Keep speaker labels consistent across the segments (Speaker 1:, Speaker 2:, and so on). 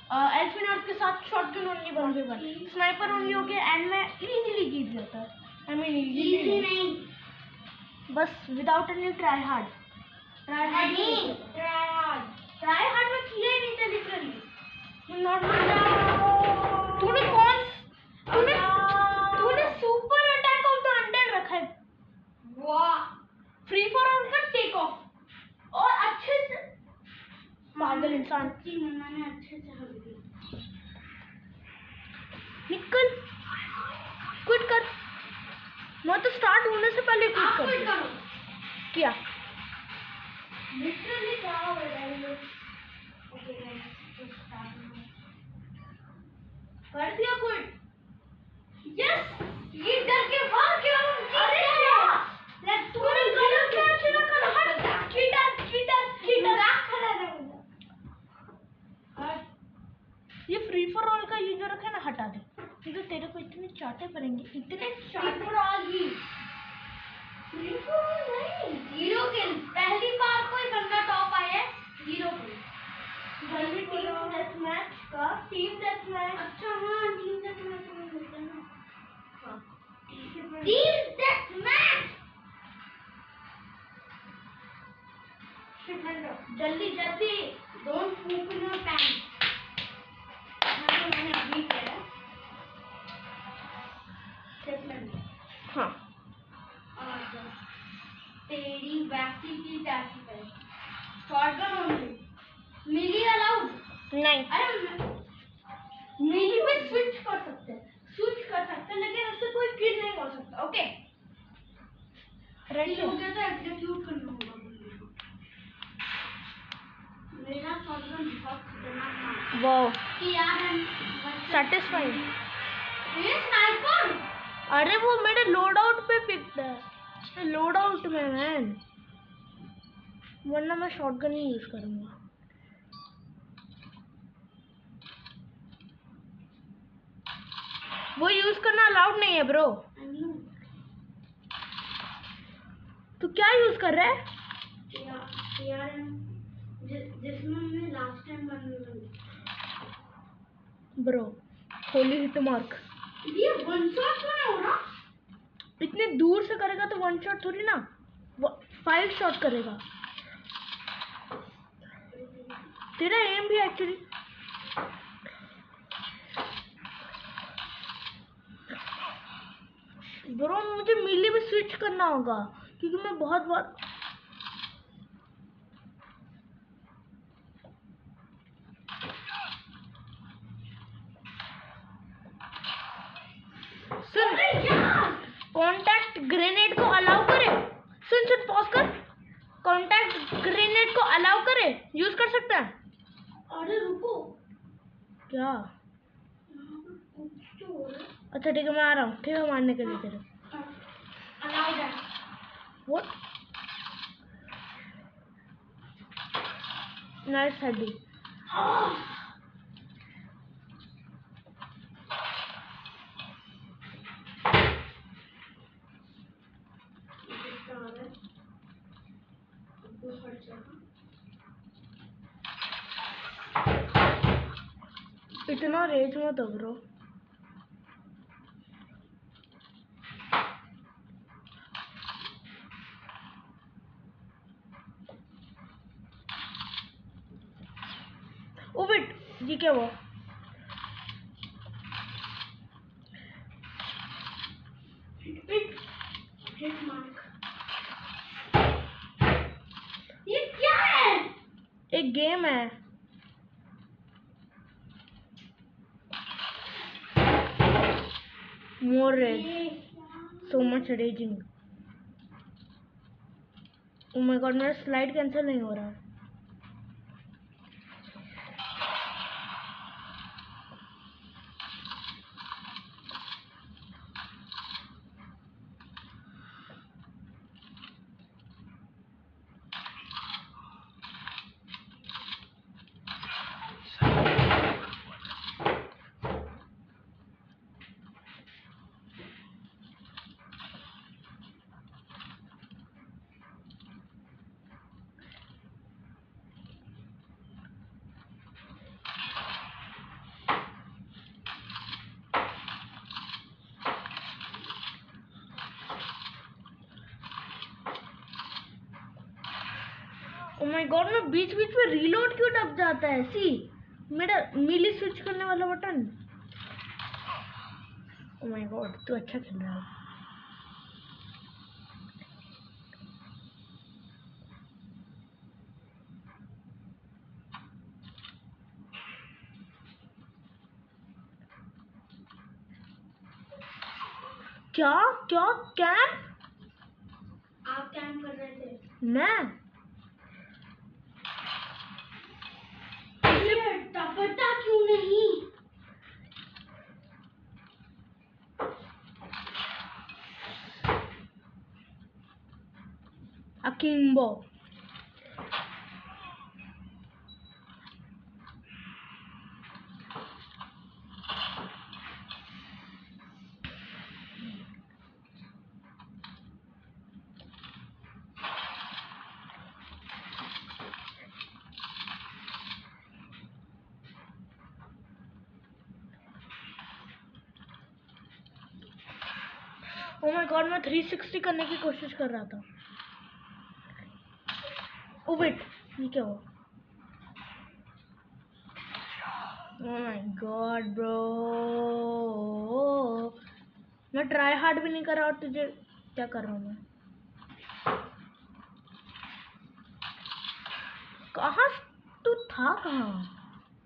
Speaker 1: एल्फिनॉट के साथ shotgun only 1v1, sniper only हो गया एंड मैं इजीली जीत जाता है। आई मीन इजीली नहीं, बस विदाउट एनी ट्राई हार्ड में किया ही नहीं था लिटरली। तूने super attack of the undead रखा है। वाह, फ्री फॉर ऑल का टेक ऑफ और अच्छे से पागल इंसान मैंने अच्छे से हल किया। निकल, क्विट कर। मैं तो स्टार्ट होने से पहले क्विट कर दिया। क्या लिटरली क्या हो रहा है? ओके गाइस, स्टार्ट कर दिया क्विट। यस, ये डर के भाग गया। अरे यार, लेट्स गो। गलत कैच रखा। हट, कीटर खड़ा है मुझे। ये फ्री फॉर ऑल का ये जो रखा है ना, हटा दे। ये तो तेरे को इतने चाटे पड़ेंगे, इतने चाटे। For all he free for all नहीं, 0 किल। पहली बार कोई बंदा टॉप आया है 0 किल। जल्दी टीम डेथ मैच का टीम डेथ मैच। अच्छा हाँ, टीम डेथ मैच में मिलता है ना। हाँ, टीम डेथ मैच। जल्दी don't poop in your pants. मैंने अभी किया है। हाँ, तेरी वैसी की टैक्सी पे शॉटगन ओनली। मिली अलाउड नहीं। अरे मिली पे स्विच कर सकते हैं, लेकिन उससे कोई किल नहीं हो सकता। ओके, रेडी हो गया तो एग्जीक्यूट करना होगा। मेरा शॉटगन बहुत खतरनाक था। वाओ, कि यार सैटिस्फाइड। ये स्नाइपर, अरे वो मेरे लोड आउट पे पिक्ड है। लोड आउट में मैन, वरना मैं शॉटगन ही यूज करूंगा। वो यूज करना अलाउड नहीं है ब्रो। तू क्या यूज कर रहा है? जिसमें मैं last time bro, Holi hit mark. ये वन शॉट तो नहीं हो रहा? इतने दूर से करेगा तो वन शॉट थोड़ी ना, 5 शॉट करेगा। तेरा एम भी एक्चुअली ब्रो, मुझे मिली में स्विच करना होगा क्योंकि मैं बहुत बार कॉन्टैक्ट ग्रेनेड को अलाउ करे। सुन पॉज कर। कॉन्टैक्ट ग्रेनेड को अलाउ करे, यूज कर सकता है। अरे रुको, क्या? अच्छा ठीक है, मैं आ रहा हूँ। ठीक है, मारने के लिए तेरे अलाउड है। व्हाट? Nice Heidi. इतना रेज मत हो ब्रो। ओ वेट, ये क्या हुआ? ये क्या है? एक गेम है। More rage. So much raging. Oh my god, मेरा स्लाइड कैंसिल नहीं हो रहा है। माय गॉड, मैं बीच बीच में रीलोड क्यों दब जाता है? सी मेरा मिली स्विच करने वाला बटन। ओ माय गॉड, तू अच्छा खेल रहा है। क्या क्या कैंप?
Speaker 2: आप कैंप कर रहे थे?
Speaker 1: मैं
Speaker 2: टपटा क्यों नहीं?
Speaker 1: अकिम्बो। ओ माय गॉड, मैं 360 करने की कोशिश कर रहा था। ओ वेट, ये क्या हुआ? ओ माय गॉड ब्रो, मैं ट्राई हार्ड भी नहीं कर रहा और तुझे क्या कर रहा हूँ मैं? कहाँ तू था? कहाँ?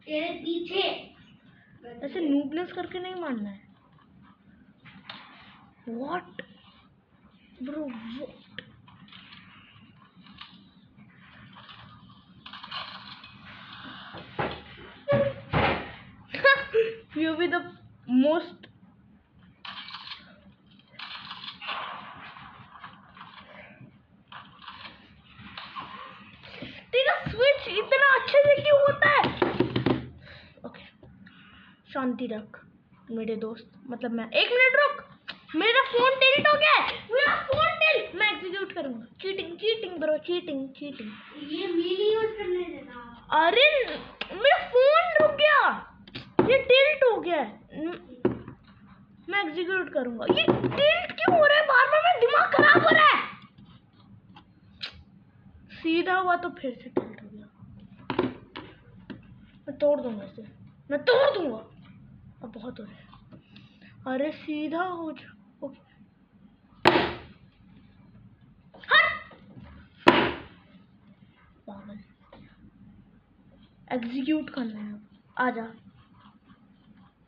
Speaker 2: तेरे पीछे।
Speaker 1: ऐसे नूबनेस करके नहीं मानना है। What bro, you be the most तेरा स्विच इतना अच्छे से क्यों होता है? ओके, शांति रख मेरे दोस्त, मतलब मैं। एक मिनट रुक, मेरा फोन टिल्ट हो गया है। मेरा फोन टिल्ट, मैं एग्जीक्यूट करूंगा। Cheating cheating bro, cheating cheating.
Speaker 2: ये मिली यूज करने देना।
Speaker 1: अरे मेरा फोन रुक गया, ये टिल्ट हो गया है। मैं एग्जीक्यूट करूंगा। ये टिल्ट क्यों हो रहा है बार बार? मेरा दिमाग खराब हो रहा है। सीधा हुआ तो फिर से टिल्ट हो गया। मैं तोड़ दूंगा इसे, मैं तोड़ दूंगा। अब बहुत हो रहा है। अरे सीधा हो जा। ओके, पागल। एग्जीक्यूट करना है अब। आजा,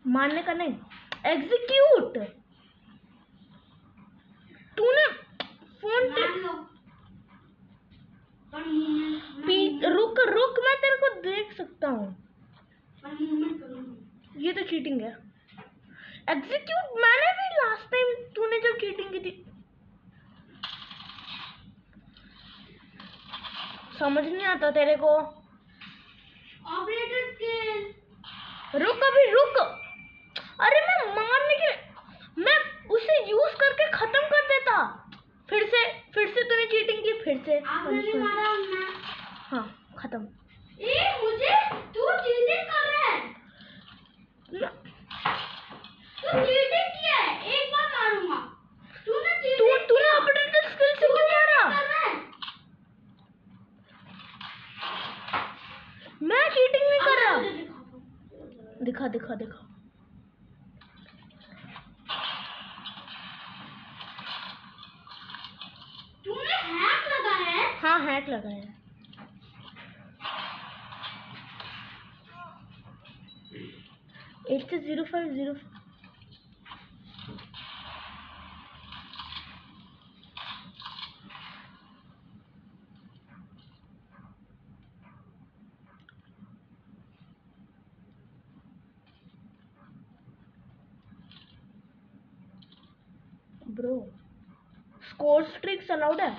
Speaker 1: मानने का नहीं, एग्जीक्यूट। तूने फोन रुक रुक, मैं तेरे को देख सकता हूँ। ये तो चीटिंग है। एग्जीक्यूट मैंने भी लास्ट टाइम तूने जब चीटिंग की थी। समझ नहीं आता तेरे को?
Speaker 2: Operator skill.
Speaker 1: रुक अभी रुक। अरे मैं मारने के, मैं उसे यूज करके खत्म कर देता। फिर से तूने चीटिंग की, फिर से।
Speaker 2: आपने भी मारा मैं।
Speaker 1: हाँ, खत्म।
Speaker 2: मुझे तू चीटिंग कर रहा है। तू चीटिंग किया है। एक बार मारूंगा।
Speaker 1: तूने ऑपरेटर स्किल से क्यों मारा? मैं चीटिंग नहीं कर रहा। दिखा दिखा दिखा।
Speaker 2: तूने हैक लगाया है?
Speaker 1: हाँ, हैक लगाया है। 8 से 0505। ब्रो, स्कोर स्ट्रिक्स अलाउड है?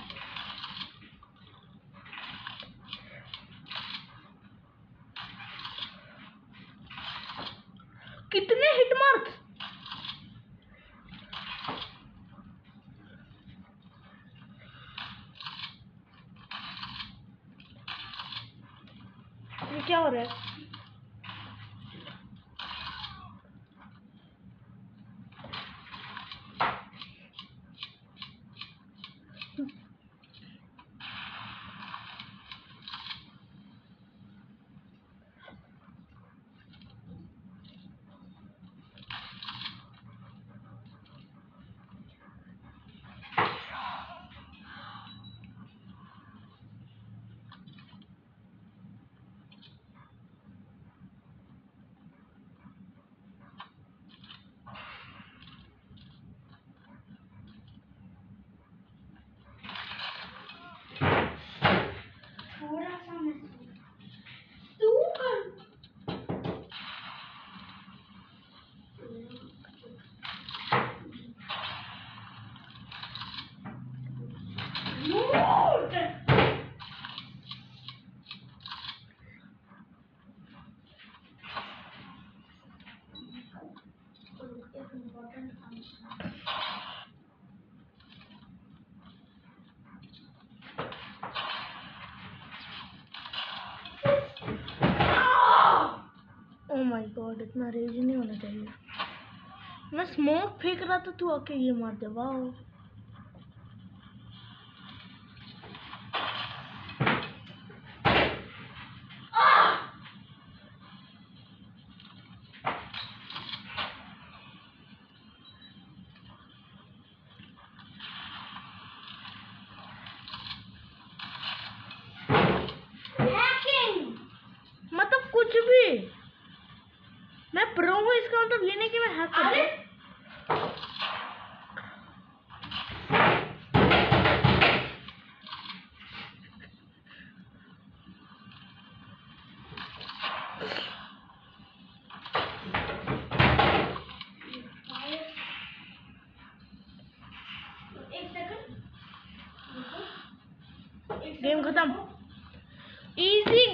Speaker 1: कितने हिट मार्क्स? ये क्या हो रहा है? गॉड, इतना रेज नहीं होना चाहिए। मैं स्मोक फेंक रहा था, तू आके ये मार दे। वाह, मतलब कुछ भी। मैं प्रो हूँ, इसका मतलब ये नहीं कि मैं हैक कर
Speaker 2: अरे एक सेकंड,
Speaker 1: गेम खत्म। इजी